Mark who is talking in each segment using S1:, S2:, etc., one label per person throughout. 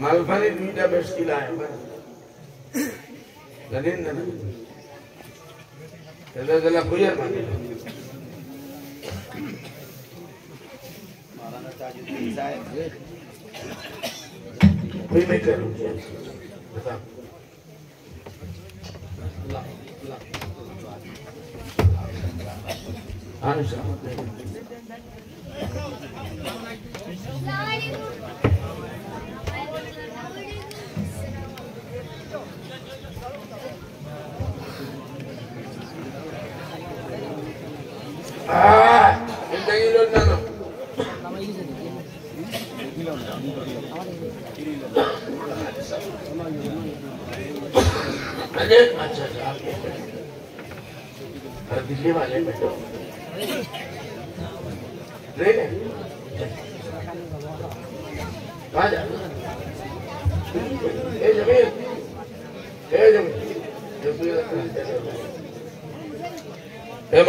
S1: মালফানি দুইটা বেশ কিলায় জানেন না এটা জেলা কইয়ার মানে মাওলানা তাজউদ্দিন সাহেব कोई नहीं करूँ बता हाँ अरे अच्छा दिल्ली वाले बैठो ट्रेन है कहाँ जा जमीन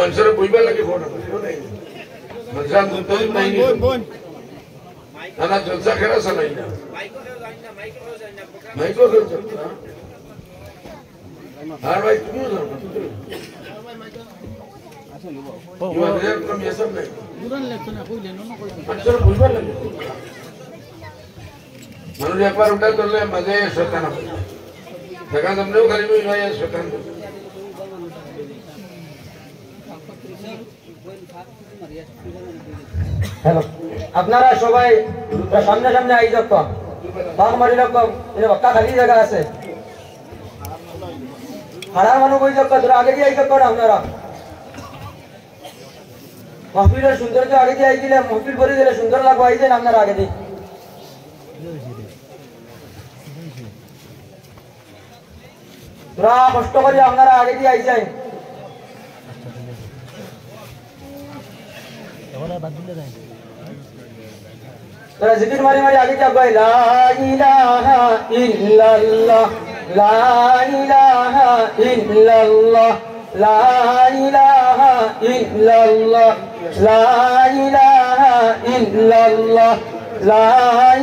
S1: मनसर बुझा लगे फोन नहीं मनसर तो नहीं ना जलसा खेला समय ना माइको खेल सकता हर भाई क्यों ना ये अगर तुम ये सब नहीं बुरान लगता ना कोई लेनो ना कोई मनसर बुझा लगे मनुष्य एक बार उठा तो ले मजे शैतान जगह तुमने वो खाली में ये शैतान
S2: হ্যালো আপনারা সবাই সামনে সামনে আই যাক বাঘ মারি রাখো এই বাক্কা খালি জায়গা আছে হাড়ার মানুষ কই যাক তোরা আগে দিয়ে আই যাক আপনারা মাহফিলের সৌন্দর্য আগে দিয়ে আই দিলে মাহফিল ভরে দিলে সুন্দর লাগবে আই যান আপনারা আগে দিয়ে তোরা কষ্ট করে আপনারা আগে দিয়ে আই যান তোরা জিকির মারি মারি আগে যাবে লা ইলাহা ইল্লাল্লাহ লা ইলাহা ইল্লাল্লাহ লা ইলাহা ইল্লাল্লাহ লা ইলাহা ইল্লাল্লাহ লা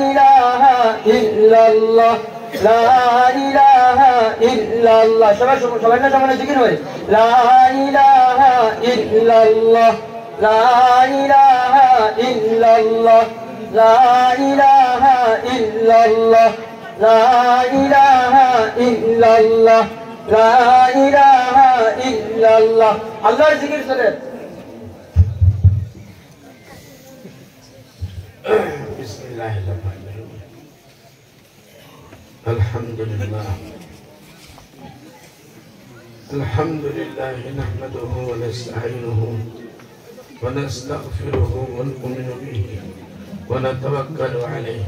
S2: ইলাহা ইল্লাল্লাহ লা ইলাহা ইল্লাল্লাহ সবাই না সবাই জিকির করে লা ইলাহা ইল্লাল্লাহ লা ইলাহা ইল্লাল্লাহ লা ইলাহা ইল্লাল্লাহ লা ইলাহা ইল্লাল্লাহ লা ইলাহা ইল্লাল্লাহ আল্লাহর জিকির করেন
S1: বিসমিল্লাহির রহমানির রহিম আলহামদুলিল্লাহ আলহামদুলিল্লাহ নাহমাদুহু ওয়া নাস্তাঈনুহু ওয়া নাস্তাগফিরুহু ওয়া নু'মিनु বিহি ونتوكل عليه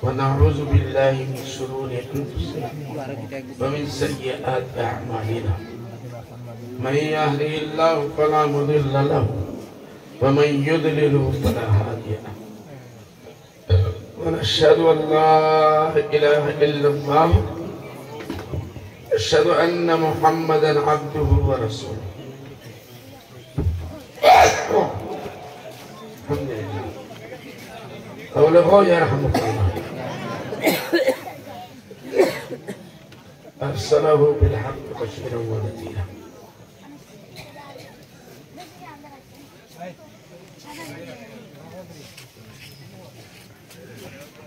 S1: ونعوذ بالله من شرور انفسنا ومن سيئات اعمالنا من يهده الله فلا مضل له ومن يضلل فلا هادي له ونشهد ان لا اله الا الله اشهد ان محمدا عبده ورسوله الحمد لله أولئك يرحمك الله أرسله بالحق بشيرا ونذيرا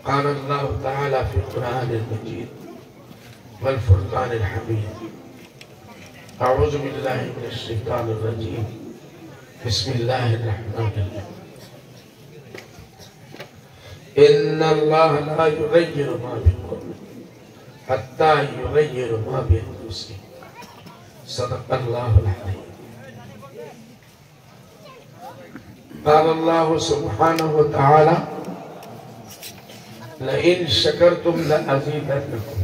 S1: قال الله تعالى في القرآن المجيد والفرقان الحميد أعوذ بالله من الشيطان الرجيم بسم الله الرحمن الرحيم إن الله لا يغير ما بقوم حتى يغير ما بأنفسهم صدق الله العظيم قال الله سبحانه وتعالى لئن شكرتم لأزيدنكم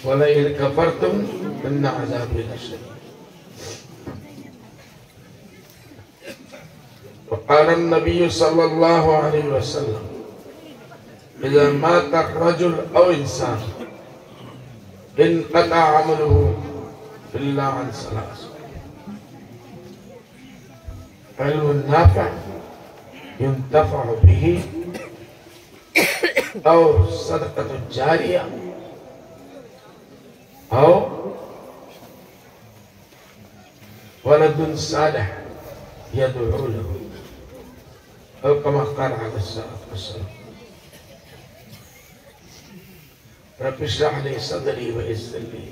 S1: ولئن كفرتم إن عذابي لشديد وقال النبي صلى الله عليه وسلم إذا مات رجل أو إنسان انقطع عمله إلا عن ثلاث علم نافع ينتفع به और सदक़तुन जारिया और वलदुन सालिह यद'ू लहू और कमा क़ाल अलैहिस्सलातु वस्सलाम रब्बि इश्रह ली सदरी व यस्सिर ली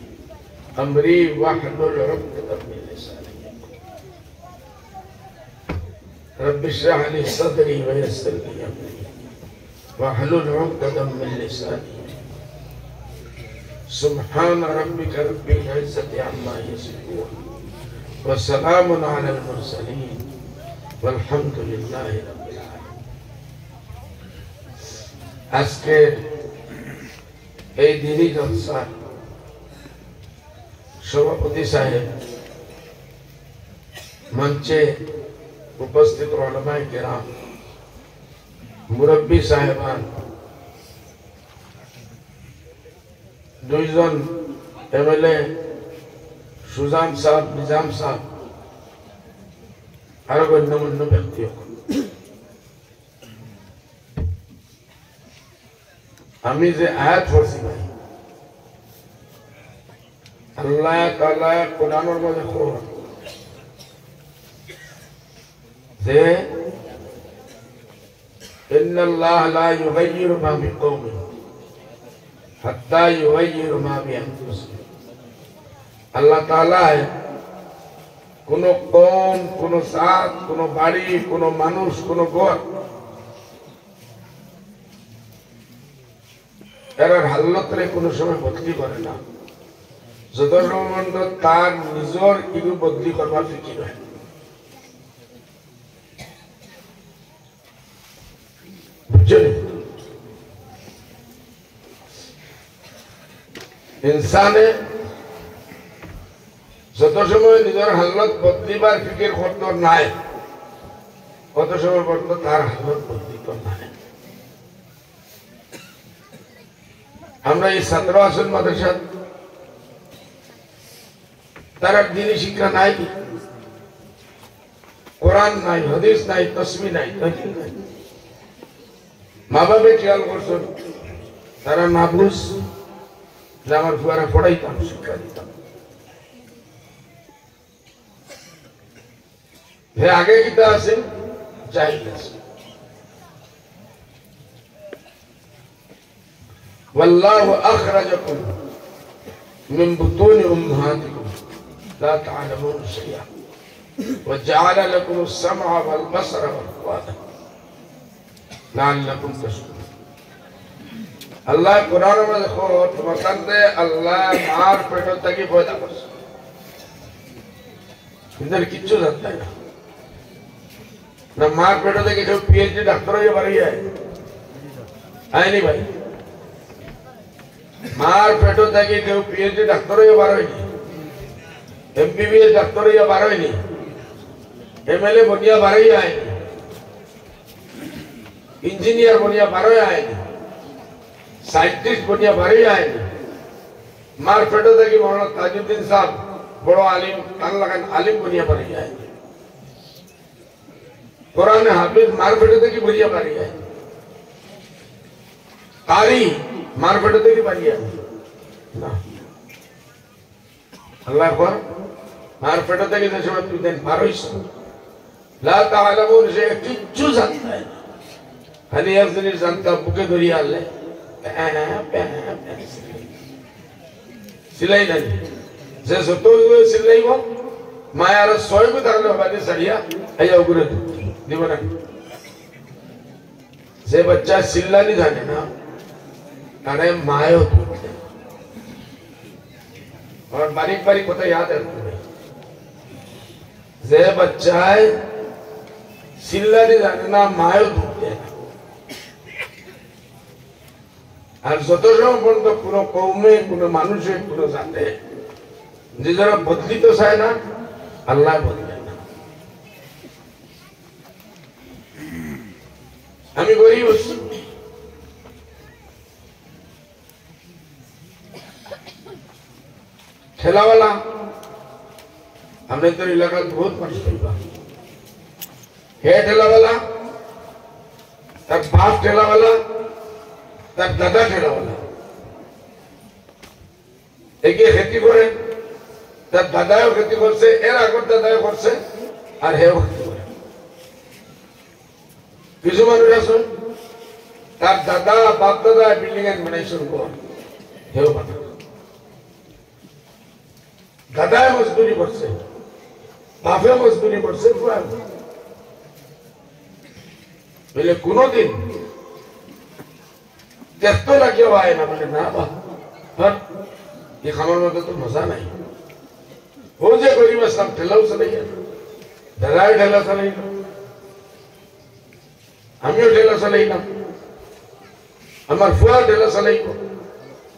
S1: अमरी वहलुल उक़दतम मिन लिसानी रब्बि इश्रह ली सदरी व यस्सिर ली अमरी वहलुल उक़दतम मिन लिसानी सुब्हान रब्बिका रब्बिल इज़्ज़ति अम्मा यसिफून व सलामुन अलल मुरसलीन वल्हम्दुलिल्लाहि रब्बिल आलमीन। আজকে এই দিনই জলসা সভাপতি সাহেব মঞ্চে উপস্থিত উলামায়ে কেরাম মুরব্বী সাহেবান দুইজন এমএলএ সুজান সাহেব নিজাম সাহেব আরো গণ্যমান্য ব্যক্তি আমি যে আয়াত পড়ছি ভাই আল্লাহ তাআলা কোরআনের মধ্যে কয় যে ইন্নাল্লাহ লা ইউগাইয়িরু মা বিকওমিন হাত্তা ইউগাইয়িরু মা বিআনফুসিহিম। আল্লাহ তাআলা কোন কওম কোন জাত কোন বাড়ি কোন মানুষ কোন ঘর এর হালতরে কোন সময় বদলি করে না যতক্ষণ তার নিজের ইগু বদলি করবার ফিকির হয়। বুঝছেন ইনসানে যত সময় নিজের হালত বদলিবার ফিকির করতে নাই কত সময় পর্যন্ত তার হালত বদলিত নাই। আমরা এই ছাত্র আসন মাদ্রাসা তার দিনী শিক্ষা নাই, কোরআন নাই, হাদিস নাই, তাসবিহ নাই, তাহলিল নাই। মা বাবা খেয়াল করছেন তারা না বুঝ যে আমার ফুয়ারা পড়াইতাম শিক্ষা দিতাম। হে আগে কিতা আছে জাহিল আছে। والله أخرجكم من بطون أمهاتكم لا تعلمون شيئا وجعل لكم السمع والبصر والفؤاد لعلكم تشكرون। الله قرآن में देखो तुमकन दे अल्लाह मार पेटो तकी पैदा कर इधर किच्चू जानता है ना मार पेटो तकी जो पीएचडी डॉक्टर ये बड़ी है नहीं भाई मार पेटो तकी जो पीएचडी डॉक्टर ये बड़ी एमबीबीएस डॉक्टर ये बड़ी एमएलए बनिया बड़ी है इंजीनियर बनिया बड़ी है साइंटिस्ट बनिया बड़ी है मार पेटो तकी मौलाना ताजुद्दीन साहब बड़ो आलिम कान लगन आलिम बनिया बड़ी है कुरान हाफिज मार पेटो तकी बनिया बड़ी है कारी मार पेटो तकी बनी है ना अल्लाह पर मार पेटो तकी जैसे मैं तू दिन बारोइस ला तालमून से किच्चू जानता है हनी अफजली जानता बुके दुनिया ले सिलाई नहीं जे सतो सिलाई वो मायार सोय को धरले बानी सड़िया आया उगरे दीवाना जे बच्चा सिल्ला नहीं जाने ना अरे मायो और बारीक बारीक होता याद है जे बच्चा है सिल्ला नहीं जाने ना मायो दूते আর যত সময় পর্যন্ত কোন কৌমে কোন মানুষে কোন জাতে যে যারা বদলিত চায় না আল্লাহ বদলে না। আমি গরিব ঠেলাওয়ালা আমাদের এলাকার বহুত মানুষ পাইবা হে ঠেলাওয়ালা তার বাপ ঠেলাওয়ালা তার দাদা ঠেলাওয়ালা, এগিয়ে খেতি করে, তার দাদাও খেতি করছে, এর আগর দাদাও করছে, আর হেও খেতি করে। কিছু মানুষ আছেন তার দাদা বাপ দাদা বিল্ডিং এর বানাইছেন ঘর, হেও বানা, দাদায় মজদুরি করছে, বাপে মজদুরি করছে, বলে কোনদিন দেখতে লাগিয়ে হয় না, বলে না বা ये खामर में तो मजा नहीं हो जे गरीब असलम ठेला से नहीं है दराय ठेला से नहीं हमियो ठेला से नहीं ना हमार फुआ ठेला से नहीं को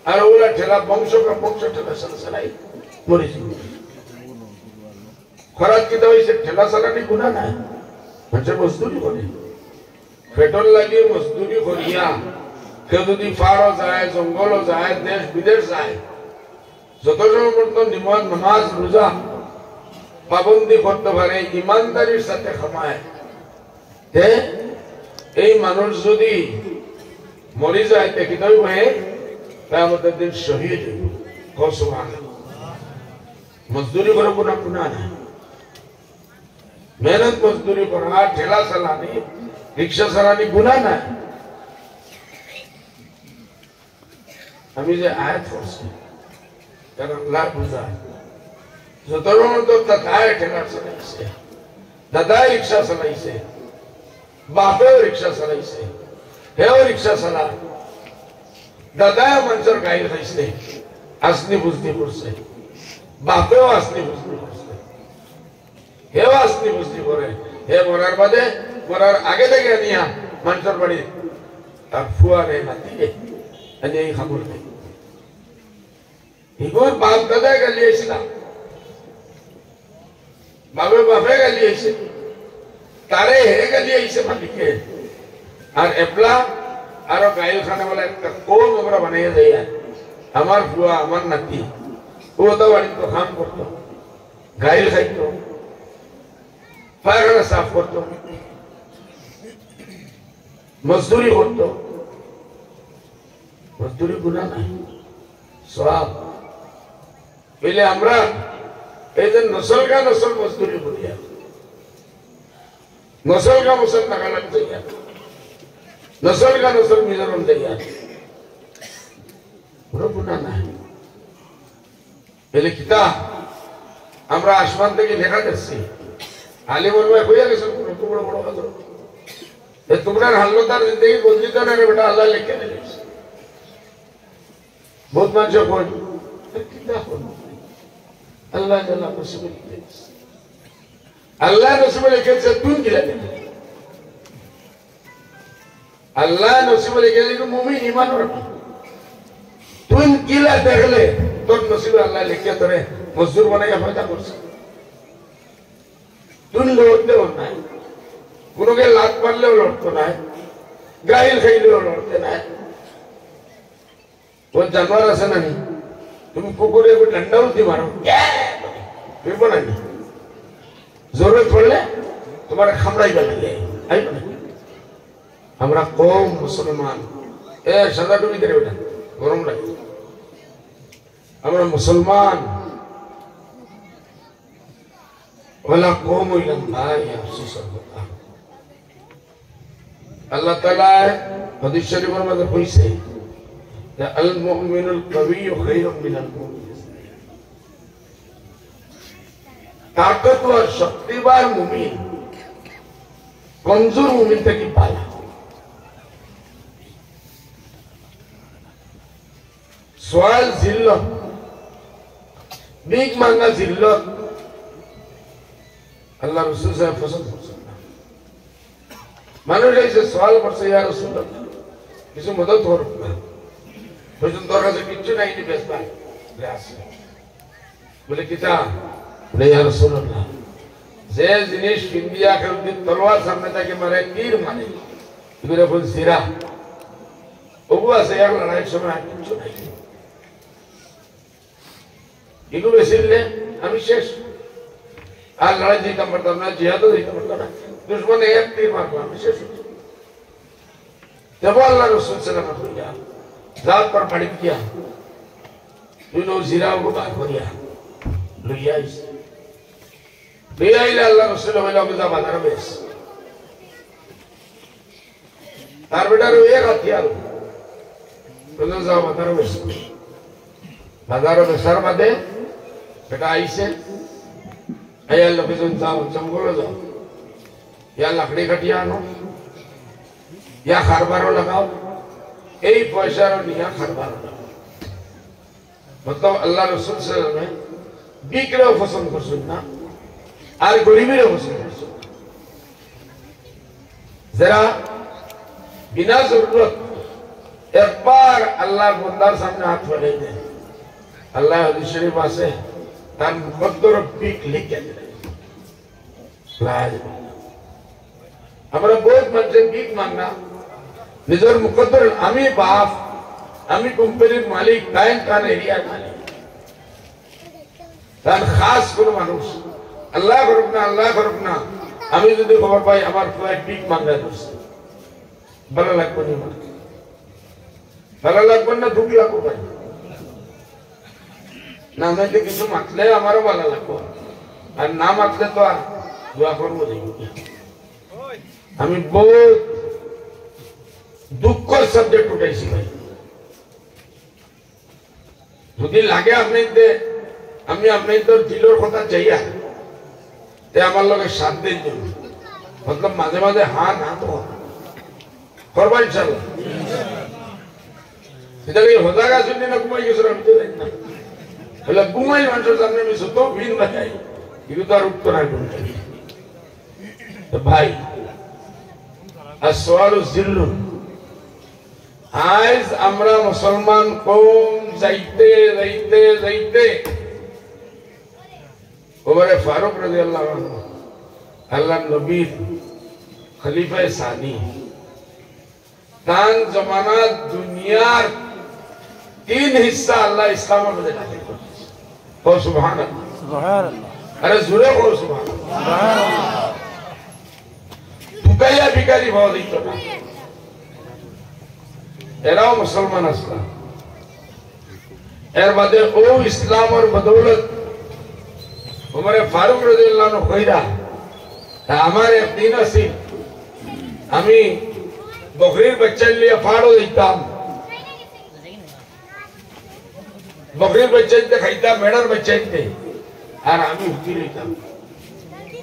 S1: और ओला ठेला वंश का वंश ठेला से नहीं मोरी जी खराब की दवाई से ठेला से नहीं गुना ना म्हणजे मजदूरी कोनी पेट्रोल लगी मजदूरी करिया কেউ যদি ফাড়ো যায় জঙ্গলও যায় দেশ বিদেশ যায় যতজন পর্যন্ত নামাজ রোজা পাবন্দি করতে পারে ইমানদারির সাথে খামায় এই মানুষ যদি মরে যায় তে কি দই হয়ে কিয়ামতের দিন শহীদ হইব সুবহানাল্লাহ মজদুরি করে কোনো গুনাহ নেই মেহনত মজদুরি করা ঠেলা চালানি রিকশা চালানি গুনাহ না আমি যে আয়াত পড়ছি কারণ আল্লাহ বুঝায় যতজন তো দাদায় ঠেলা চালাইছে দাদাই রিক্সা চালাইছে বাপেও রিক্সা চালাইছে হেও রিক্সা চালায় দাদায় মানুষের গায়ে খাইছে আসনি বুঝনি করছে বাপেও আসনি বুঝনি করছে হেও আসনি বুঝনি করে হে মরার বাদে মরার আগে থেকে নিয়া মানুষের বাড়ি তার ফুয়ারে নাতিয়ে এই খবর নেই ইগোর বাপ দাদা গালিয়েছিলাম বাপে বাপে গালিয়েছে তারে হে গালিয়েছে মালিকে আর এবলা আরো গাইল খানা বলে একটা কোন আমরা বানিয়ে দেয় আমার বুয়া আমার নাতি ও তো বাড়ি তো কাম করতো গাইল খাইতো পায়খানা সাফ করতো মজদুরি করতো মজদুরি গুনাহ নাই সওয়াব বলে আমরা এই যে নসল কা নসল মজদুরি করিয়া নসল কা মুসল টাকা লাগ যাইয়া নসল কা নসল মিজরম যাইয়া পুরো গুনাহ নাই বলে কিতাব আমরা আসমান থেকে লেখা দেখছি আলিমুল ভাই কইয়া গেছেন বড় বড় হযরত এ তোমরা হালতার জিন্দেগি বদলিত না রে বেটা আল্লাহ লিখে দিয়েছে बहुत মানুষ কোন কিতাব আল্লাহ জাল্লা নসিব লিখেছে আল্লাহ নসিব লিখেছে তুই কি লাগে আল্লাহ নসিব লিখেছে যে মুমিন ঈমান রাখে তুই কি লা দেখলে তোর নসিব আল্লাহ লিখে তোরে মজদুর বানাইয়া ফায়দা করছে তুই লড়তেও না কোনোকে লাত মারলেও লড়তো না গাইল খাইলেও লড়তে না वो जानवर ऐसा नहीं तुम कुकुरे को डंडा उठी मारो फिर बोला नहीं जरूरत पड़ले तुम्हारा खमराई बन गए आई बने हमारा कौम मुसलमान ए सदा डूबी तेरे बेटा गरम लगे हमारा मुसलमान वाला कौम इल्लाह या अफसोस होता अल्लाह ताला हदीस शरीफ में मतलब कोई से المؤمن القوي خير من المؤمن ताकतवर शक्तिवान मुमिन कमजोर मुमिन থেকে ভালো সওয়াল জিল্লত বিগ মাঙ্গা জিল্লত আল্লাহ রাসূল সাহেব পছন্দ করছেন না মানুষ এসে সওয়াল করছে ইয়া রাসূলুল্লাহ কিছু মদত করুন না বুঝুন তোর কাছে কিচ্ছু নাই নি বেশ ভাই বলে কিতাব বলে ইয়া রাসূলুল্লাহ যে জিনিস ইন্ডিয়া কে তলোয়ার সামনে থেকে মারে তীর মানে এগুলো বল সিরা ওগো আছে এক লড়াইয়ের সময় কিচ্ছু নাই এগুলো বেশিলে আমি শেষ আর লড়াই দিতে পারতাম না জিহাদও দিতে পারতাম না দুশমন এক তীর মারবো আমি শেষ जब अल्लाह रसूल सल्लल्लाहु अलैहि वसल्लम जात पर पड़ गया तुनो जीरा को बात हो गया लुया इले अल्लाह रसूल वाला के बाजार में तार बेटा रो एक हथियार तुनो जा बाजार में सर बांधे बेटा आई से आया लोकेशन जाओ जंगल जाओ या लकड़ी कटिया आनो या खारबारो लगाओ यही पैसा रो निया खारबारो लगाओ मतलब अल्लाह रसूल सल्लल्लाहु अलैहि वसल्लम बिकरे पसंद कर सुनना और गरीबी रे पसंद कर सुनना जरा बिना जरूरत एक बार अल्लाह बंदार सामने हाथ बढ़े दे अल्लाह हदीस शरीफ से तार मुकद्दर बिक लिख के दे हमारा बहुत मन से भीख मांगना निजर मुकद्दर आमी बाप आमी कंपनी मालिक कायन कान एरिया मालिक तान खास कोनो मानुष अल्लाह करुणा आमी যদি খবর পাই আমার ফ্লাইট ভীখ মাঙ্গা দোস্ত ভালো লাগবে না ভালো লাগবে না দুঃখ লাগবে ভাই না আমাদের কিছু মাতলে আমারও ভালো লাগবে আর না মাতলে তো আর দোয়া করবো দেখি আমি বহুত দুঃখের সাবজেক্ট উঠাইছি ভাই যদি লাগে আমি আপনাদের দিলের কথা চাইয়া তে আমার লগে সাথ দেন মতলব মাঝে মাঝে হ্যাঁ না তো করবা ইনশাআল্লাহ এটা কি হোদাগা শুনি না ঘুমাই গেছিল আমি তো জানি না বলে ঘুমাই মানুষের সামনে আমি সুতো ভিন বাজাই কিন্তু তার উত্তর আর কোনটা তো ভাই আসওয়ালু জিল্লুন আজ আমরা মুসলমান কওম যাইতে যাইতে যাইতে उमर फारूक रज़ी अल्लाह अन्हु अल्लाह नबी खलीफा सानी तान जमाना दुनियार 3 हिस्सा अल्लाह इस्लाम में डाले ओ सुभान अल्लाह अरे जुरे को सुभान अल्लाह तुकैया बिकारी बहुत ही तो एराओ मुसलमान असला एर बादे ओ इस्लाम और बदौलत उमर फारूक रज़ियल्लाहु अन्हु कहिरा हमारे तीन से हमी बकरीर बच्चे लिए फाड़ो दिताम बकरीर बच्चे ते खाइता मेडर बच्चे ते और हमी उठी लेता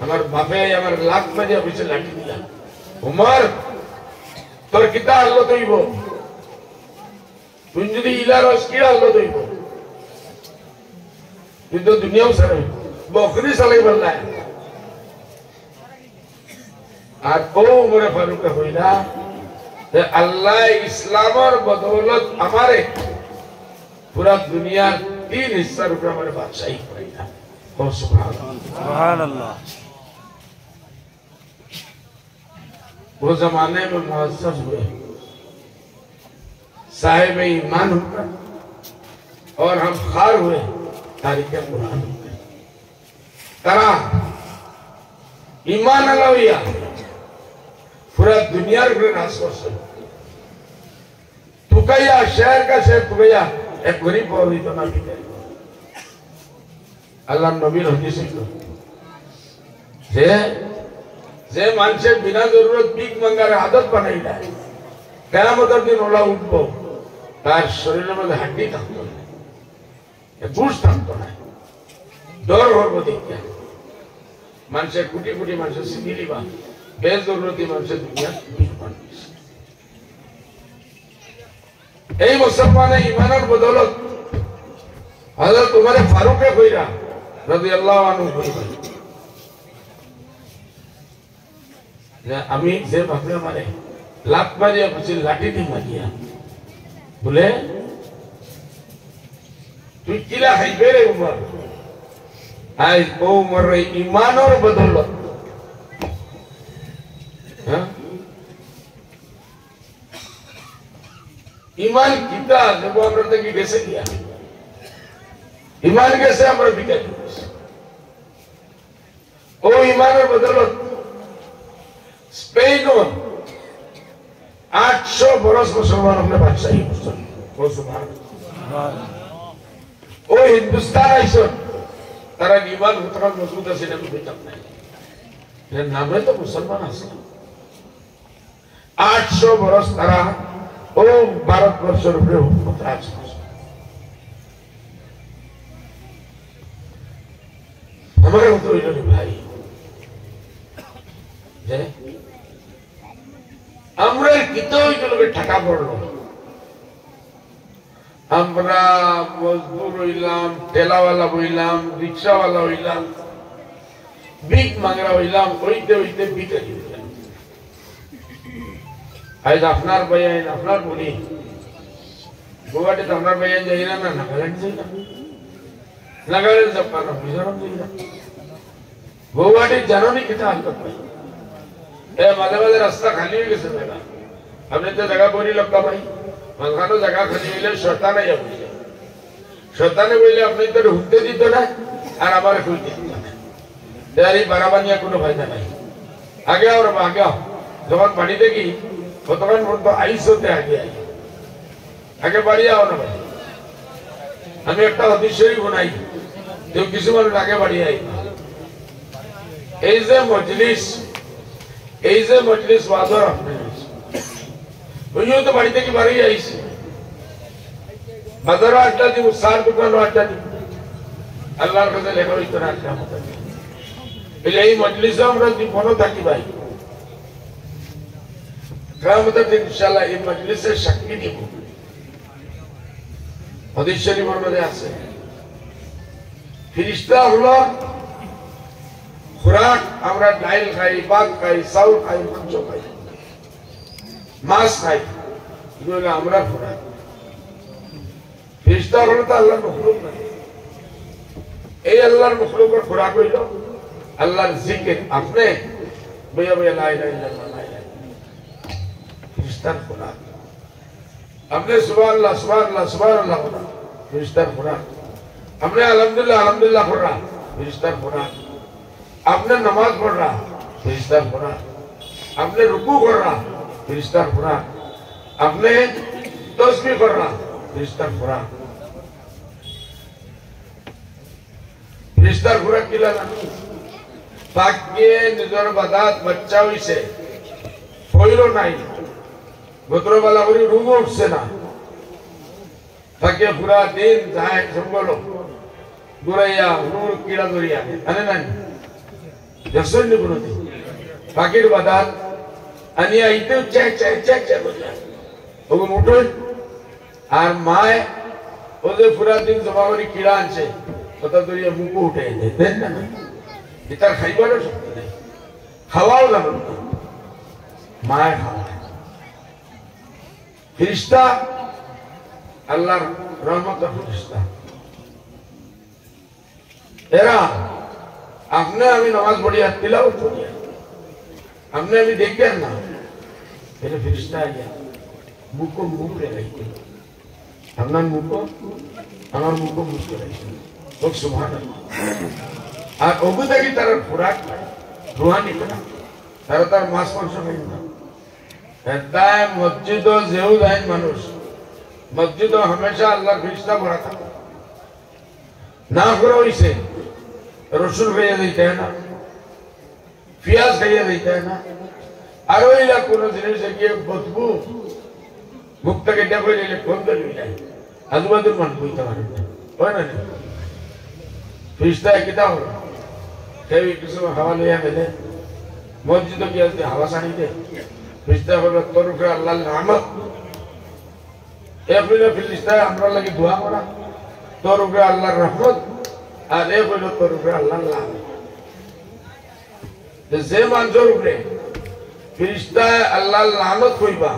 S1: हमारे बापे हमारे लाख बजे पीछे लाठी दिया उमर तोर किता हल्लो तो इबो तुंजदी इला रोज किया हल्लो तो इबो ये तो दुनिया में सर बकरी साले बल्ला है आज को उमर फारूक होइला ते अल्लाह इस्लाम और बदौलत हमारे पूरा दुनिया 3 हिस्सा रुपए हमारे बादशाही पड़ेगा ओ सुभान अल्लाह वो जमाने में मुअज़्ज़ज़ हुए साहिब ईमान होकर और हम खार हुए तारीख़ कुरान करा ईमान अलविया पूरा दुनिया के रास्ते से तुकैया शहर का शहर तुकैया एक गरीब और तो ना बिके अल्लाह नबी हदीस जे मानसे बिना जरूरत भीख मांगार आदत बनाई है कियामतेर दिन ओला उठबो तार शरीरेर मধ্যে হাড্ডি থাকতো না বুঝ থাকতো না डर होर देखिए मानसे कुटी कुटी मानसे सिंगिली बा बेजरूरती मानसे दुनिया এই মুসলমানে ঈমানের বদৌলত হযরত উমর ফারুক কইরা রাদিয়াল্লাহু আনহু কইরা যে আমি যে বাপরে মারে লাত মারিয়া কিছু লাঠি দি মারিয়া বলে তুই কিলা খাইবে রে উমর आज ओ मर रही ईमान और बदौलत ईमान किता जब हमने तक कैसे किया ईमान कैसे हमारे बिका ओ ईमान और बदौलत स्पेन 800 বরস মুসলমান হলে বাদশাহী করছেন ও হিন্দুস্তান আইসন তারা নিমান তখন মজবুত আছে না বুঝতাম না এর নামে তো মুসলমান আছে 800 বরস তারা ও ভারতবর্ষের উপরে হুকুমত রাজ করছে আমার মতো হইল ভাই যে আমরা কিতো হইল টাকা পড়লো আমরা মজদুর হইলাম ঠেলাওয়ালা হইলাম রিক্সাওয়ালা হইলাম বিক মাংরা হইলাম হইতে হইতে বিকারি হইলাম আজ আপনার ভাইয়ান আপনার বলি গুয়াহাটিতে আপনার ভাইয়ান যাই না নাগাল্যান্ড যাই না নাগাল্যান্ড জাপান মিজোরাম যাই না গুয়াহাটি জানো নি কিতা হালত ভাই এ মাঝে মাঝে রাস্তা খালি হয়ে গেছে মেলা আপনি তো জায়গা বলি লোক ভাই মাঝখানে জায়গা খালি হইলে শয়তানে যাবে শয়তানে বললে আপনি তো ঢুকতে দিত না আর আবার খুলতে দিত না এই বারাবানিয়া কোনো ফায়দা নাই আগে আর আগে যখন বাড়ি দেখি কতক্ষণ পর্যন্ত আইস হতে আগে আগে বাড়ি যাও না ভাই আমি একটা অতিশয় গুনাই কেউ কিছু মানুষ আগে বাড়ি আই এই যে মজলিস ওয়াজর আপনি বুঝিও তো বাড়ি থেকে বাড়ি আইসি বাজারও আড্ডা দিব সার দোকানও আড্ডা দিব আল্লাহর কাছে লেখা হইতো না আড্ডা মতো এই মজলিসে আমরা জীবনও থাকি ভাই কিয়ামতের দিন ইনশাআল্লাহ এই মজলিসের সাক্ষী নিব হাদিস শরীফের মধ্যে আছে ফেরেশতা হলো খুরাক আমরা ডাইল খাই ভাত খাই চাউল খাই মাংস খাই মাছ খাই এগুলো আমরা খুরাক ফেরেশতা হলো তো আল্লাহর মখলুক না এই আল্লাহর মখলুকের খুরাক হইল আল্লাহর জিকির আপনি বইয়া বইয়া লা ইলাহা ইল্লাল্লাহ লা ইলাহা ফেরেশতার খুরাক আপনি সুবহানাল্লাহ সুবহানাল্লাহ সুবহানাল্লাহ ফেরেশতার খুরাক আপনি আলহামদুলিল্লাহ আলহামদুলিল্লাহ পড় रहा ফেরেশতার খুরাক आपने नमाज पढ़ रहा फरिश्ता खुराक आपने रुकू कर रहा फरिश्ता खुराक आपने तस्बीह कर रहा फरिश्ता खुराक फरिश्ता खुराक किला ना पाके निजर बदात बच्चा हुई कोईरो नहीं गोत्रो वाला कोई रूमो उससे ना ताकि पूरा दिन जाए संभलो दुराया नूर कीड़ा दुरिया अने नहीं जसों ने बोलो थी पाकिट बादात अनिया इतने चेक बोलिया वो मोटो आर माय ओदे पूरा दिन जमावरी कीड़ा अंचे पता तो ये मुंह को उठे देते ना इतना खाई बालो सकते नहीं खावाओ ना बोलते माय खावा फरिश्ता अल्लाह रहमत का फरिश्ता एरा आपने अभी नमाज पढ़िया तिलावत पढ़िया हमने अभी देख गया ना मेरे फरिश्ता आ गया मुंह को मुंह ले रही हमारे मुंह को मुंह ले रही लोग सुभान अल्लाह और ओबुदा की तरह खुराक रूहानी बना तरह तरह मांस मांस में ना ऐसा है मस्जिदों ज़ेहूद है मनुष्य मस्जिदों हमेशा अल्लाह फरिश्ता भरा था ना करो इसे रसूल खाइया देते हैं ना पियाज खाइया देते हैं ना अरोइला कोनो जिनिस के बदबू मुक्त के डबे ले कौन कर लिया आजू-बाजू मन कोई तमारे है ना फरिश्ता कितना हो कभी किसी में हवा ले आते मस्जिदों की आते हवा सानी दे फरिश्ता बोला तो रुके अल्लाह रहमत एक दिन फरिश्ता हमरा लगी दुआ करा तो रुके अल्लाह रहमत आरे बोलो तो रुपए अल्लाह ला जैसे मानजो रुपए फरिश्ता है अल्लाह लानत कोई बा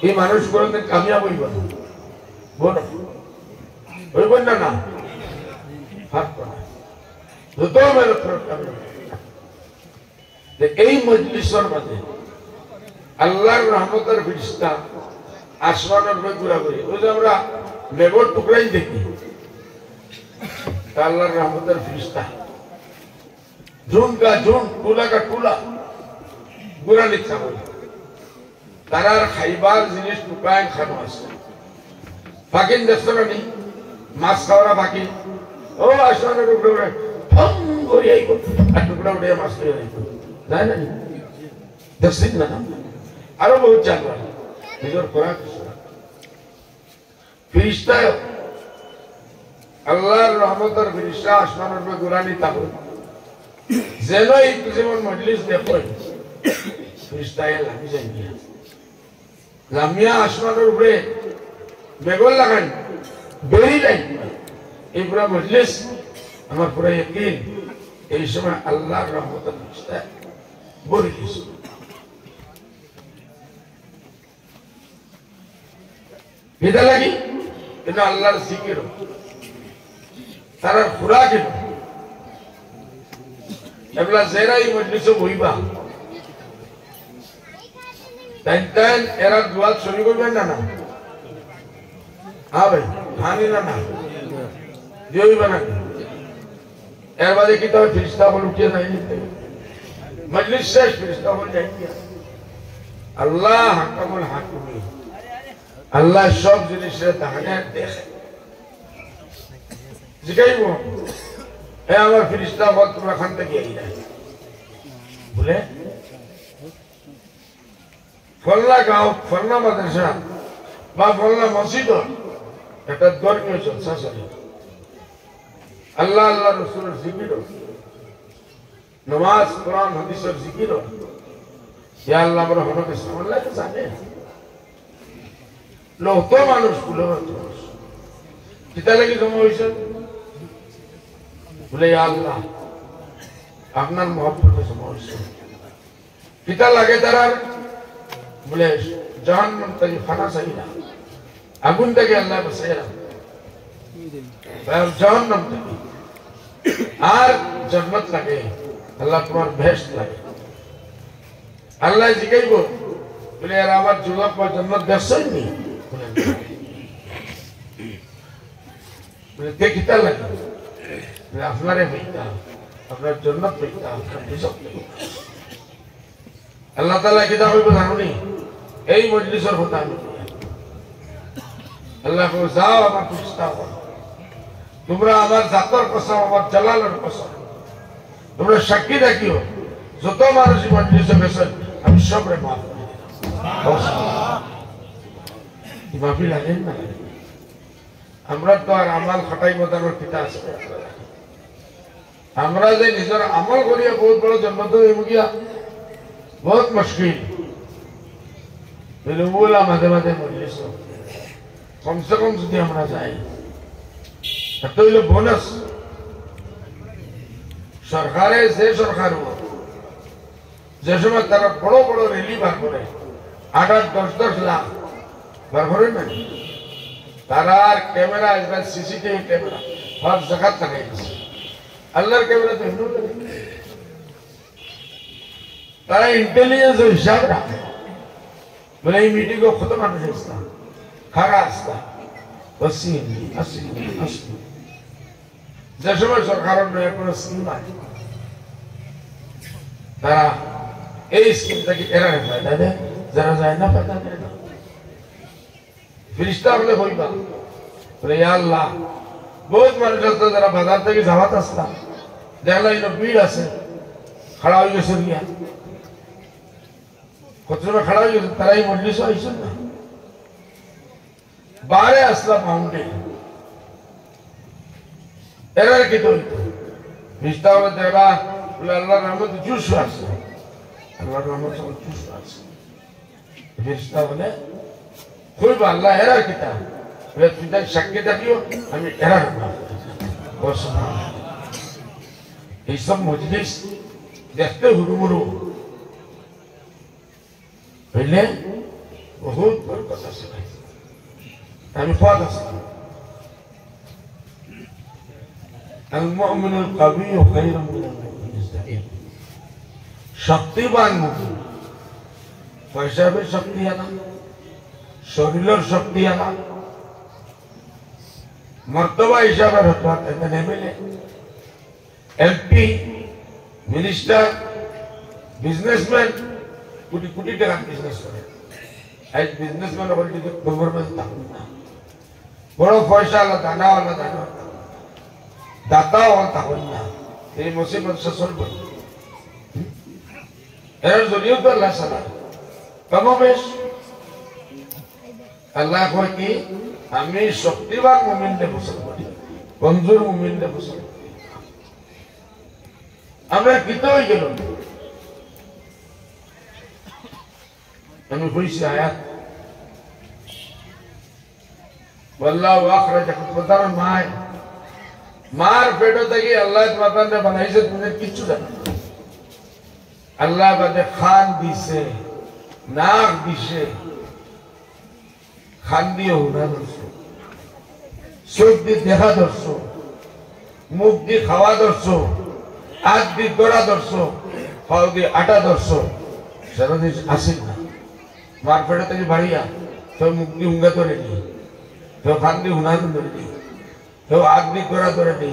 S1: ये मानुष को ने कामयाब हुई बा बोलो कोई बंदा ना हाथ पड़ा तो मेरे प्रॉब्लम है এই মজলিসের মধ্যে আল্লাহর রহমতের ফেরেশতা আসমানের উপরে ঘোরাঘুরি ওই যে আমরা মেঘর টুকরাই দেখি अल्लाह रहमत फरिश्ता झुंड का झुंड टूला का टूला গুরানি ছাগল তারার খাইবার জিনিস টুকায় খানো আছে বাকি দেখছো না নি মাছ খাওয়ারা বাকি ও আসমানের উপরে উড়ে ফং করে আইব আর টুকরা উঠে মাছ খেয়ে আইব যায় না দেখছেন না আরো বহুত জানবার নিজের খোরাক ফিরিস্তা আল্লাহর রহমতের ফিরিস্তা আসমানের উপরে গুরানি থাকুন যেন এই যেমন মজলিস দেখো ফিরিস্তায় লামি যাই লামিয়া আসমানের উপরে বেগল লাগান বেরি লাইন এই পুরা মজলিস আমার পুরা ইয়াকিন এই সময় আল্লাহর রহমতের ফিরিস্তা বলে দিয়েছে বেদা লাগি কিন্তু আল্লাহর জিকির তারা পুরা কেন এগুলা জেরা এই মজলিসে বইবা তাই এরা দুয়া শুরু করবেন না না হ্যাঁ ভাই হানি না না দিইবা না এর বাদে কি তবে ফিরিস্তা বল উঠিয়ে নাই মজলিস শেষ ফিরিস্তা বল যাই আল্লাহ হাকামুল হাকিমিন আল্লাহ সব জিনিসের তাহানে দেখে জিগাইব হ্যাঁ আমার ফিরিস্তা বল তোমরা খান থেকে বলে ফলনা গাঁও ফলনা মাদ্রাসা বা ফলনা মসজিদ একটা ধর্মীয় চর্চা চলে আল্লাহ আল্লাহ রসুলের জিকির নমাজ কোরআন হাদিসের জিকির ইয়া আল্লাহ আমরা হনকে সামনে জানে লোক মানুষ গুলো কিতা লাগি জমা হয়েছে বলে আল্লাহ আপনার মহব্বতে জমা হয়েছে কিতা লাগে তারা বলে জাহান্নাম থেকে খানা চাই না আগুন থেকে আল্লাহ বাঁচাইয়া জাহান্নাম থেকে আর জান্নাত লাগে আল্লাহ তোমার বেহেশত লাগে আল্লাহ জিগাইব বলে আর আমার যুবক বা জান্নাত দেখছই নি বলে দেখিতা লাগে আপনারে পেইতা আপনার জান্নাত পেইতা আপনার রিজক পেইতা আল্লাহ তাআলা কিতা কইব জানুনি এই মজলিসের কথা আমি আল্লাহ কো যাও আমার ফিরিস্তা তোমরা আমার জাতের কসম আমার জালালের কসম তোমরা সাক্ষী রাখিও যত মানুষ মজলিসে গেছেন আমি সবরে মাফ করে দিলাম মাফি লাগেন না আমরা তো আর আমাল খাটাই মতানোর পিতা আছে আমরা যে নিজের আমল করিয়া বহুত বড় জন্মত হয়ে গিয়া बहुत मुश्किल बोला माधे माधे मजलिस कम से कम যদি আমরা যাই এত হইল বোনাস সরকারে যে সরকার যে সময় তারা বড় বড় রেলি বার করে 8-10 লাখ বার করে না তারা ক্যামেরা আসবে সিসিটিভি ক্যামেরা সব জায়গা থাকে আল্লাহর ক্যামেরা তো হিন্দু তারা इंटेलिजेंस हिसाब रखे बोले ये मीटिंग को खत्म करना चाहिए खारा आस्था वसीम असली असली जैसे मैं सरकार में अपना स्कीम आई तारा ये स्कीम तक एरा नहीं फायदा दे जरा जाए ना फायदा दे ना फिरिश्ता बोले कोई बात बोले या अल्लाह बहुत मारे चलते जरा बाजार तक जावत असला देखला इन भीड़ आसे खड़ा हो गया सुनिया কতজন খড়া হয়ে গেছে তারাই মজলিস আইছেন না বারে আসলা মাউন্টেন এরার কি তো মিস্তাও দেবা বলে আল্লাহর রহমত জুস আছে আল্লাহর রহমত জুস আছে মিস্তা বলে কইব আল্লাহ এরার কিতা বলে তুই তাই সাক্ষী দেখিও আমি এরার বস এই সব মজলিস দেখতে হুড়ুমুড়ু पहले बहुत बरकत আছে আমি ফাদ আছে المؤمن القوي خير من المؤمن الضعيف শক্তিবান মুমিন পয়সার শক্তি আনা শরীরের শক্তি আনা মর্তবা হিসাবে হতে নেমেলে MP minister businessman crore crore টাকার বিজনেস করে আজ বিজনেসম্যান হল যদি গভর্নমেন্ট থাকুন না বড় পয়সা আলা দানাওয়ালা দাতাও থাকুন না এই মুসিবত শাসন করবে এর জরিয়ে তো আল্লাহ সালা কমবেশ আল্লাহ কয় কি আমি শক্তিবান মুমিনদের পছন্দ করি কমজোর মুমিনদের পছন্দ করি আমরা কৃত হয়ে গেল আমি কইছি আয়াত والله اخرجكم بطن মায় মার পেট থেকে আল্লাহ তোমাকে বানাইছে তুমি কিছু জানো আল্লাহ বাদে খান দিছে নাক দিছে খান দিয়ে উড়া ধরছো চোখ দিয়ে দেখা ধরছো মুখ দিয়ে খাওয়া ধরছো হাত দিয়ে দৌড়া ধরছো পাও দিয়ে আটা ধরছো সেটা দিয়ে আসিল না মার পেট থেকে বাড়িয়া তো মুখ দিয়ে উঙ্গা ধরে নি তো খান দিয়ে উনা ধরে নি তো হাত দিয়ে দৌড়া ধরে নি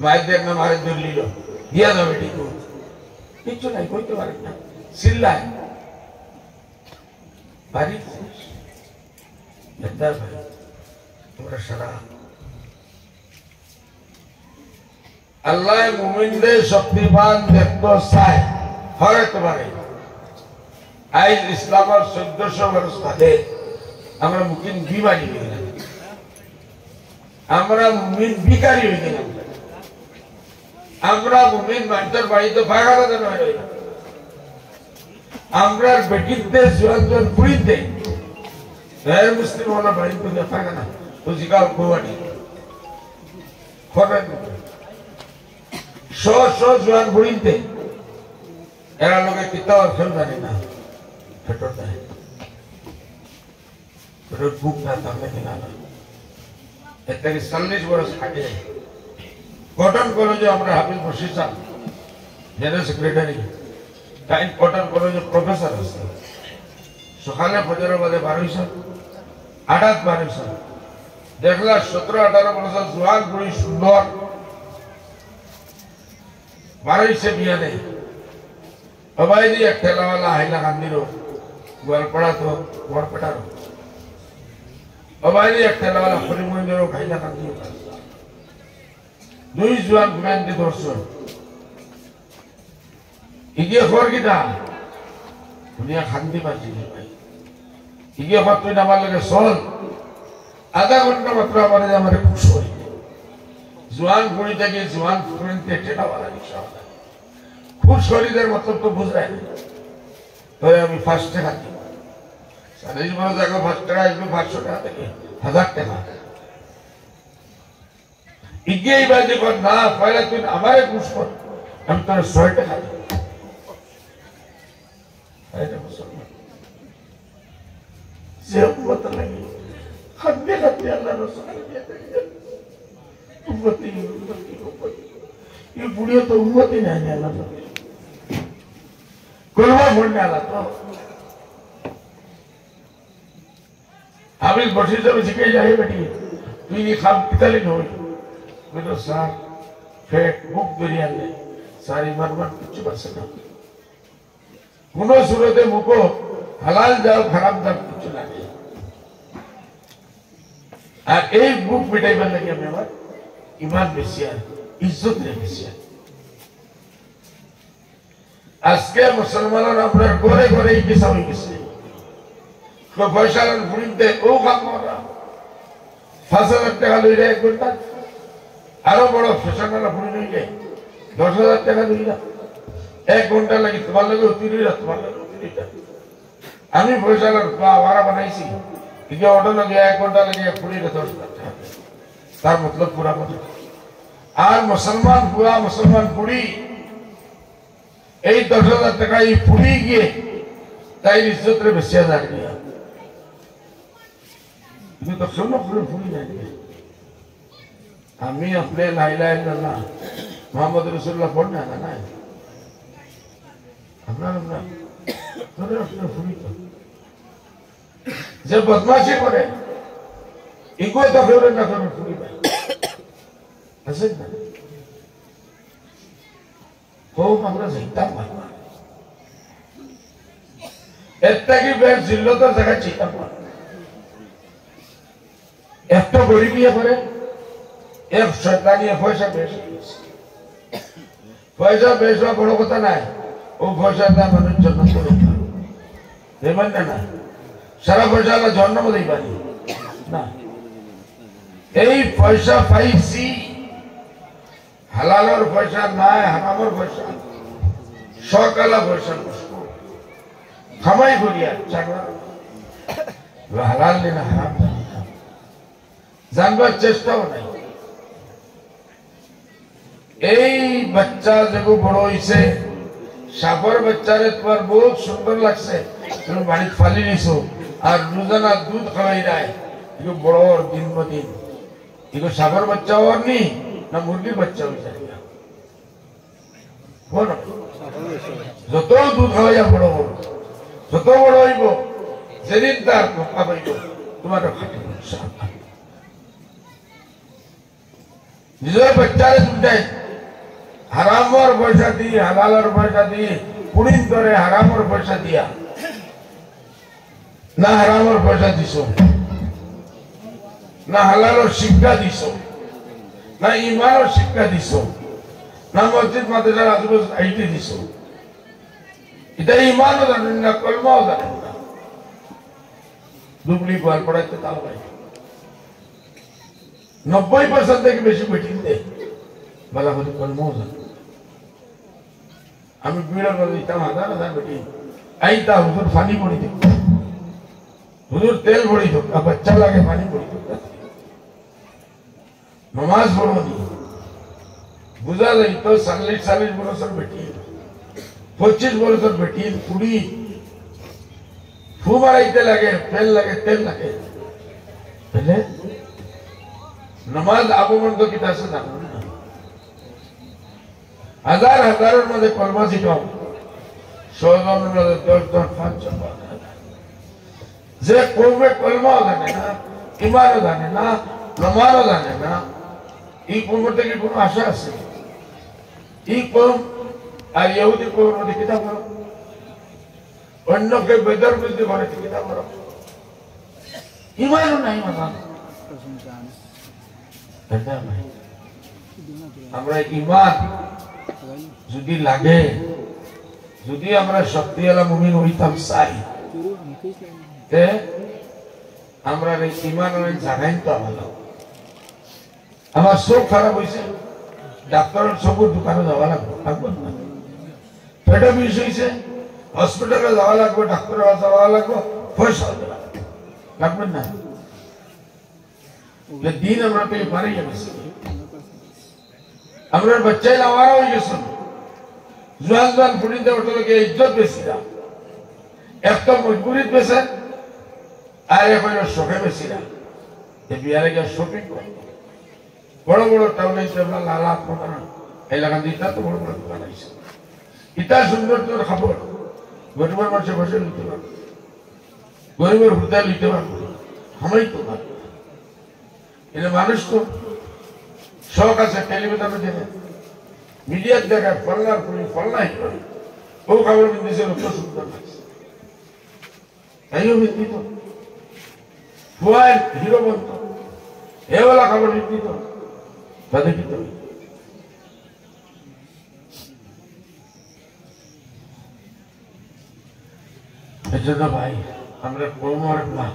S1: মায়ের দিয়ে একটা মারের ধরে নিল দিয়া যাবে ঠিক কিচ্ছু নাই কইতে পারেন না চিল্লায় বাড়ি তোমরা সারা আল্লাহ মুমিনদের শক্তিবান দেখতে চায় হয়তো পারে আজ ইসলামের 1400 বছর বাদে আমরা মুমিন বিমারি হয়ে গেলাম আমরা মুমিন ভিখারি হয়ে গেলাম আমরা মুমিন মানুষের বাড়িতে ভাগানো দেন আমরা বেটিতে জোয়ান পুরীতে গैर मुस्लिम वाला भाई को देखा ना तो जिगाल गोवानी खबर शो जुआन बुढ़ीते एरा लोगे कितना और खेल जाने ना फटोता है तो भूख ना तमने के ना इतने की 40 बरस आगे कॉटन कॉलेज हमारे हाफिज मुर्शिद साहब general secretary time cotton college professor है सकाले फजर बादे 12 साल आठात 12 साल देखला 17-18 बरस जुआन बुढ़ी सुंदर 12 से बिया नहीं अबाई जी एक ठेला वाला हाइला गांधी रो गोलपड़ा तो गोलपड़ा रो अबाई जी एक ठेला वाला खुली मुंडे रो हाइला गांधी रो दुई जुआन गुमान दी दोस्तों इगे खोर की था दुनिया खांदी बाजी है भाई इगे खोर तो ना मालूम है सोल आधा घंटा मतलब हमारे खुश हो रही है जुआन बुढ़ी तक ये जुआन फुरन ते ठेला वाला निशान खुश हो रही देर मतलब तो बुझ रहा है तो अभी फास्ट खाती सारे जी बोलो जाकर फास्ट करा इसमें फास्ट होता है 1000 टका इगे ही बाजी को ना पहले तुम हमारे खुश को हम तो 100 टका ऐसे मुसलमान से उम्मत लगी खद्दे खद्दे अल्लाह रसूल उम्मती ये बुढ़िया तो उम्मती नहीं है अल्लाह कुलवा बोलने वाला तो अभी बड़ी से भी सिखाई जाए बेटी तू ये खाम कितने हो मेरे साथ फेट बुक बिरयानी सारी मरमत कुछ बस ना कुनो सूरते मुको हलाल जाओ खराब जाओ कुछ ना नहीं আর এই বুক মিটাইবার লাগে আমি আমার ইমান বেশি আর ইজ্জত রে বেশি আজকে মুসলমানরা আপনার ঘরে ঘরে কি সবাই গেছে তো পয়সার বুড়িতে ও কাম করা 5000 টাকা লইলে এক ঘন্টা আরো বড় ফ্যাশনালা বুড়ি লইলে 10000 টাকা লইলা এক ঘন্টা লাগি তোমার লাগে উতিরিরা তোমার লাগে উতিরিটা আমি পয়সার বাড়া বানাইছি ये ऑटो लगे 1 घंटा लगे पूरी रतोड़ तार मतलब पूरा बन आज मुसलमान पूरा मुसलमान पूरी এই 10000 টাকা এই পুরি গিয়ে তাই ইজ্জত রে বেশি হাজার গিয়া তুমি তো শুনো পুরো ভুল যাবে আমি अपने ला इलाहा इल्लल्लाह मोहम्मद रसूलुल्लाह পড়না না না আমরা তোরে আপনি ভুলি তো जब बदमाशी करे इनको तो फिर ना करो पूरी बात ऐसे ना हो हमरा जिंदा मारना একটা কি বেশ জিল্লতার জায়গা চিন্তা করে এত গরিবিয়ে করে এক শয়তানিয়ে পয়সা বেশ পয়সা বেশ বড় কথা নাই ও পয়সাটা মানুষ জন্য করে দেবেন না সারা পয়সা আল্লাহ জন্ম দেই পারি না এই পয়সা পাইছি হালালের পয়সা নাই হারামের পয়সা সকালা পয়সা খামাই করিয়া চাকরা হালাল না হারাম জানবার চেষ্টাও নাই এই বাচ্চা যেগু বড় হইছে সাপর বাচ্চারে তোমার বহুত সুন্দর লাগছে তুমি বাড়িতে ফালি নিছো আর রোজানা দুধ খাওয়াই নাই এগুলো বড় দিন দিন এগুলো সাপর বাচ্চা ওর নি না মুরগির বাচ্চা হয়েছে যত দুধ খাওয়াইয়া বড় হব যত বড় হইব যেদিন তার মক্কা পাইব তোমার নিজের বাচ্চারে দুটাই হারামর পয়সা দিয়ে হালালের পয়সা দিয়ে পুরিন ধরে হারামর পয়সা দিয়া না হারামর পয়সা দিছ না হালালের শিক্ষা দিছ না ইমানের শিক্ষা দিছ না মসজিদ মাদ্রাসার আজুবাজু আইতে দিছ এটা ইমানও জানেন না কলমাও জানেন না ডুবলি গোয়াল পড়াইতে তাও ভাই 90% থেকে বেশি বেঠিন দে বালা করে কলমাও জানে আমি বিড়া করে দিতাম হাজার বেটি আইতা হুজুর পানি পড়ি দিত হুজুর তেল পড়ি দিত বাচ্চা লাগে পানি পড়ি দিত নমাজ পড়ি বুঝা যাই তো 40 বছর বেটি 25 বছর বেটি কুড়ি ফু মারাইতে লাগে তেল লাগে তেল লাগে বুঝলে নমাজ আবমন্ত কি তাসে না হাজার হাজারের মধ্যে কলমা শিখাও 100 জনের মধ্যে 10 জন 5 জন যে কমে কলমাও জানে না ইমানও জানে না নমাজও জানে না এই কমের থেকে কোনো আশা আছে এই কম আর ইহুদি কমের মধ্যে কিতাব করো অন্যকে বেদর বুঝতে করে কিতাব করো ইমানও নাই মাথা আমরা ইমান যদি লাগে যদি আমরা শক্তিওয়ালা মুমিন হইতাম চাই আমরা ইমান জানাই তো আমার চোখ খারাপ হয়েছে ডাক্তারের চোখের দোকানে যাওয়া লাগবে না পেটে বিষ হয়েছে হসপিটালে যাওয়া লাগবে ডাক্তারের যাওয়া লাগবে পয়সা লাগবে না দিন আমরা পেয়ে পারি গেছি আমরা বাচ্চাই লাওয়ারা হয়ে গেছে জোয়ান জোয়ান ফুটিতে ওটাকে ইজ্জত বেশি না একটা মজবুরিত বেছে আর এখন শখে বেশি না বিহারে গিয়ে শপিং করে বড় বড় টাউনে লালা প্রধান এলাকা দিতা তো বড় বড় দোকান আছে ইটা সৌন্দর্যের খবর গরিবের মানুষে বসে নিতে পারবে গরিবের হৃদয় নিতে পারবে আমাই তো পারবে এটা মানুষ তো শখ আছে টেলিভিশনে দেখে মিডিয়ার দেখায় ফলনার করি ফলনাই করি ও খবর দিয়েছে অত সুন্দর লাগছে তাইও বিদ্যুৎ ফুয়ায় হিরো বন্ধ এওয়ালা খবর বিদ্যুৎ তাদের কি এর জন্য ভাই আমরা কোমর না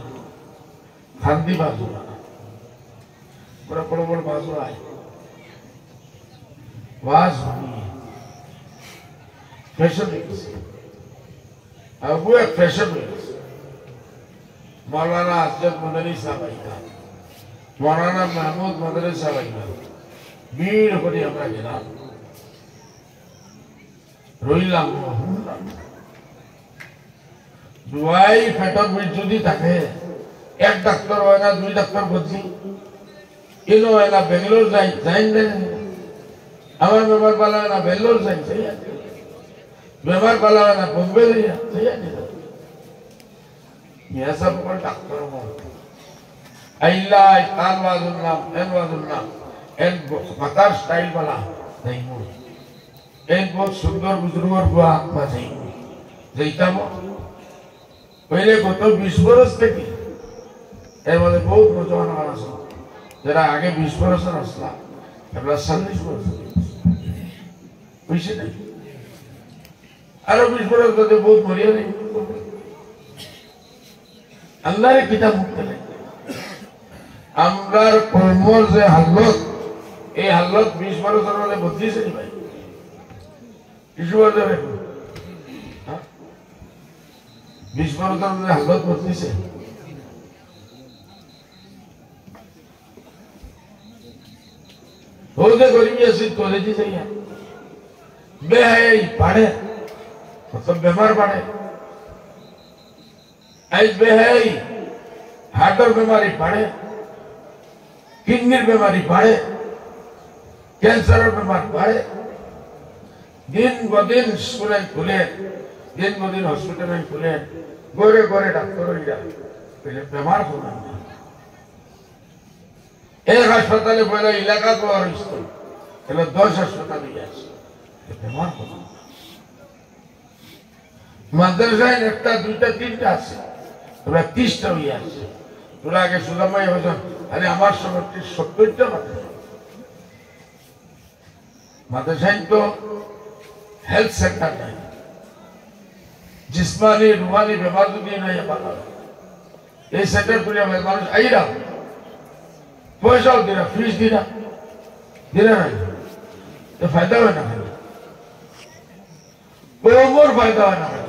S1: শান্তি বাজু না বড় বড় বড় বাজু আয় वाज फैशन अब वो एक फैशन मौलाना अफजल मदनी साहब आएगा मौलाना महमूद मदनी साहब आएगा बीर होने हमारा जनाब रोइलाम दुआई फैटर में जुदी तक है एक डॉक्टर होएगा दुई डॉक्टर बदली इनो होएगा बेंगलोर जाएंगे আমার বেমার পালা না বেল্লোর যাই বেমার পালা না বোম্বে যাই সব কোন ডাক্তার আইলা কান ওয়াজুন নাম এন মাতার স্টাইল वाला नहीं हो एक बहुत सुंदर बुजुर्गों को आत्मा चाहिए जैता वो पहले गत 20 बरस থেকে এর মধ্যে বহুত নজওয়ান আছে যারা আগে 20 বছর আসলা এবার 40 বছর বুঝছেন না আরো 20 বছর ধরে বহুত মরিয়া নেই আল্লাহর কিতাব মুক্তলে আমরার কর্মর যে হালত এই হালত 20 বছর মধ্যে বদলিছে ভাই কিছু বলতে হবে 20 বছর মধ্যে হালত বদলিছে होते गरीबी ऐसी कॉलेज चाहिए बेहयाई पढ़े मतलब बीमार पड़े आज बेहयाई हार्टर बीमारी पड़े किडनी बीमारी पड़े कैंसर बीमार पड़े दिन ब दिन स्कूल खुले दिन ब दिन हॉस्पिटल खुले गोरे गोरे डॉक्टर पहले बीमार होना एक अस्पताल पहले इलाका को और इसको पहले 10 अस्पताल ही है बीमार हो मदरसा একটা দুইটা তিনটা আছে তোরা 30টা হই আছে তোরা আগে সুলামাই হোসেন আরে আমার সময় 70টা মাদ্রাসা তো হেলথ সেন্টার নাই जिस्मानी रूहानी बीमार तो नहीं है बाबा ये सेंटर पूरे মানুষ আইরা पैसा देना फीस देना नहीं तो फायदा होना है कोई और फायदा होना है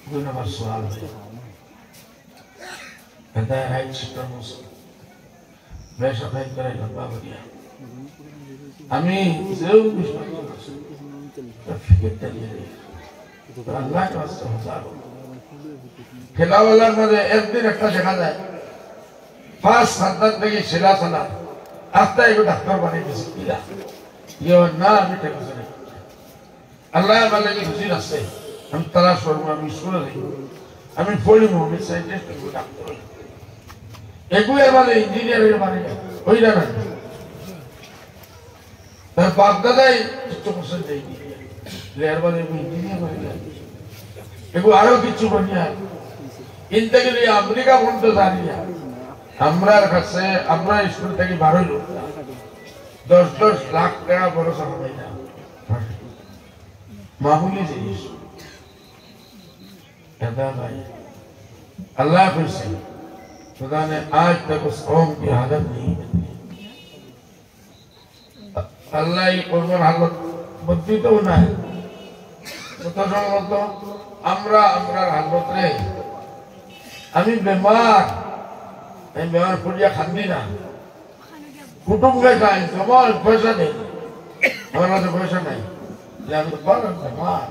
S1: कोई नंबर सवाल है कहता है राइट सेक्टर मुझसे वैसा फाइल करे लंबा बढ़िया हमें जरूर विश्वास फिक्र करिए तो अल्लाह के वास्ते हजारों খেলাওয়ালার মধ্যে একদিন একটা দেখা যায় 5 সন্তান থেকে ছেলা সালা আস্তে এগো ডাক্তার বানিয়ে দিয়েছে কিরা ইয়ে না আমি ঠিক আছে আল্লাহ মানে কি খুশি আছে আমি তারা শর্ম আমি শুনে দেখি আমি পড়ি মোহাম্মদ সাইন্টিস্ট এগো ডাক্তার এগো মানে ইঞ্জিনিয়ার হয়ে মানে হই না তার বাপ দাদাই কিছু পছন্দ দেয়নি লেয়ার মানে ইঞ্জিনিয়ার হয়ে যায় এগো আরো কিছু বানিয়ে ইনতে গেলে আমেরিকা পর্যন্ত জানিয়া আমরার কাছে আমরা স্কুল থেকে বারোই লোক 10 লাখ টাকা বড় সময় না মামুলি জিনিস कहता भाई अल्लाह फिर से खुदा ने आज तक उस कौम की हालत नहीं बदली अल्लाह की कौम हालत बदली तो ना है तो समझो আমরা আমরার হালত রে আমি বেমার পড়িয়া খান্দি না কুটুমকে যাই তোমার পয়সা নেই আমার কাছে পয়সা নাই আমি তো বললাম বেমার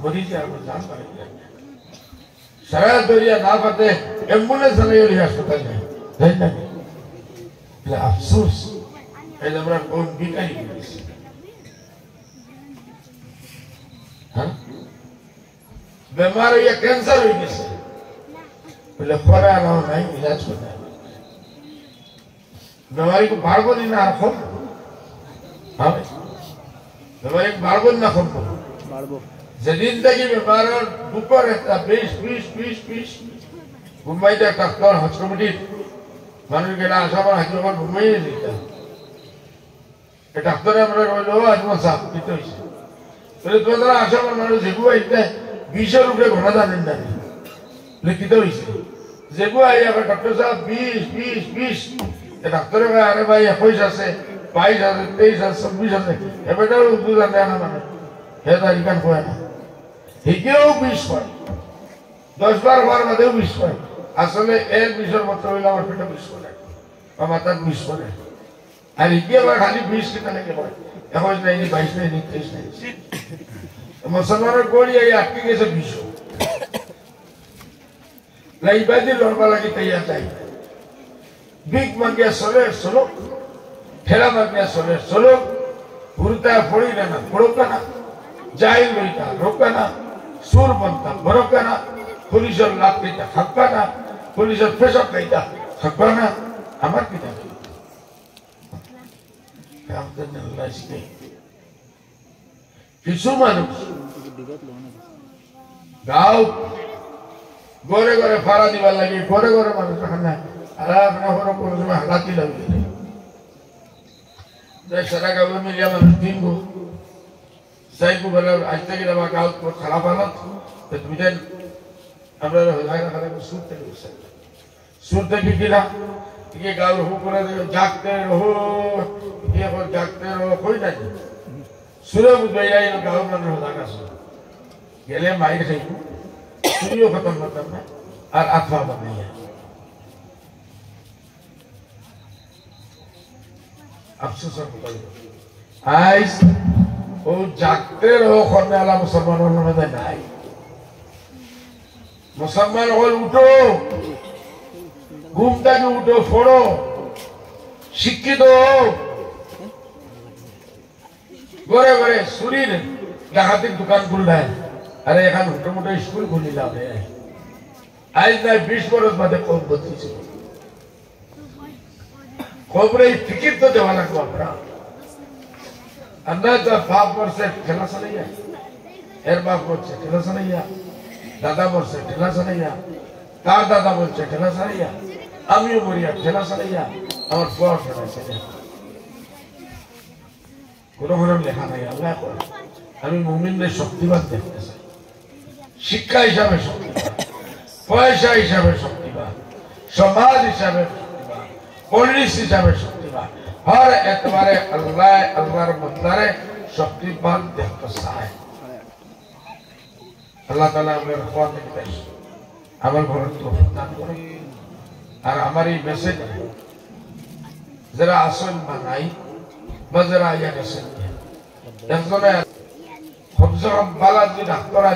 S1: মরিছে আমার জান পারে সারা দরিয়া না পাতে অ্যাম্বুলেন্স নিয়ে হাসপাতাল নেই তাই না আফসোস এই আমরা কোন বিকারি করেছি হ্যাঁ बीमार या कैंसर हो गया बोले खोरा ना नहीं इलाज करना बीमारी को भागो नहीं ना रखो हाँ बीमारी को भागो ना रखो जिंदगी बीमार और ऊपर रहता 20 घुमाई दे डॉक्टर हॉस्पिटल मानो के ना आशा पर हाजिर होकर घुमाई नहीं देता ये डॉक्टर हमारे बोलो आज वो साफ कितो इसे बोले तो जरा आशा पर मानो जिगुआ इतना 20 रुपए घोड़ा जाने नहीं लेकिन तो इसे जेबू आई अगर डॉक्टर साहब 20 ये डॉक्टर का अरे भाई 21 से 22 से 23 से 26 से ये बेटा दूध आने आना माने ये तो इकन को है ना हिक्यो 20 पर 10 बार मध्य 20 पर असले एक 20 और मतलब इला और फिर 20 पर है और मतलब 20 पर है अरे हिक्यो बार खाली 20 कितने के बाद ये हो नहीं 22 नहीं 23 नहीं मुसलमानों को ये आके कैसे बीचो लाइबादी लड़वा लगी तैयार नहीं बिग मंगिया सोलो ठेला मंगिया सोलो पुरता फोड़ी लेना फोड़ोका ना जाहिल लोईता रोका ना सुर बनता बरोका ना पुलिस और लाख लेता खप्पा ना पुलिस और फेसअप लेता खप्पा ना हमार कितना काम करने अल्लाह इसके কিছু মানুষ গাও ঘরে ঘরে ফাড়া দিবার লাগে ঘরে ঘরে মানুষ খানা আর কোনো সময় হালাতি লাগবে সারা গাঁও মিলিয়া মানুষ কিনবো চাইবো বলে আজ থেকে আমার গাঁও খারাপ আনত তুমি দেন আমরা সুর থেকে সুর থেকে কিনা ये गाँव हो कर जागते रहो ये और जागते रहो कोई नहीं सूर्य बुझाया ये गाँव में रहो जागा सो गेले माइक से सूर्य खत्म मतलब में और आत्मा बनी है अफसोस होता है आज वो जागते रहो करने वाला मुसलमानों में तो नहीं मुसलमान हो उठो घूम থেকে উঠো ফোড়ো শিক্ষিত ঘরে ঘরে সুরির ডাকাতির দোকান খুললেন আরে এখন মোটামুটি স্কুল খুলিলাম আজ নাই 20 বছর বাদে কম বদলিছে খবরে ফিকির তো দেওয়া লাগবে আপনারা अंदर जब बाप पर से ठेला सनैया এর বাপ বলছে ठेला सनैया দাদা বলছে ठेला सनैया তার দাদা বলছে ठेला सनैया আমিও বলিয়া ঠেলা চালাইয়া আমার বড় ঠেলা চালাই কোনো লেখা নাই আল্লাহ আমি মুমিনদের শক্তিবান দেখতে চাই শিক্ষা হিসাবে শক্তিবান পয়সা হিসাবে শক্তিবান সমাজ হিসাবে শক্তিবান পুলিশ হিসাবে শক্তিবান হর এতবারে আল্লাহ আল্লাহর মন্দারে শক্তিবান দেখতে চায় আল্লাহ তাআলা আমাদের রহমত দেখতে আমার ঘর তৌফিক দান করে আর আমার এই মেসেজ যারা আসল মানাই বা যারা আয়া গেছেন একজনে হবজরম বালাজি ডাক্তারা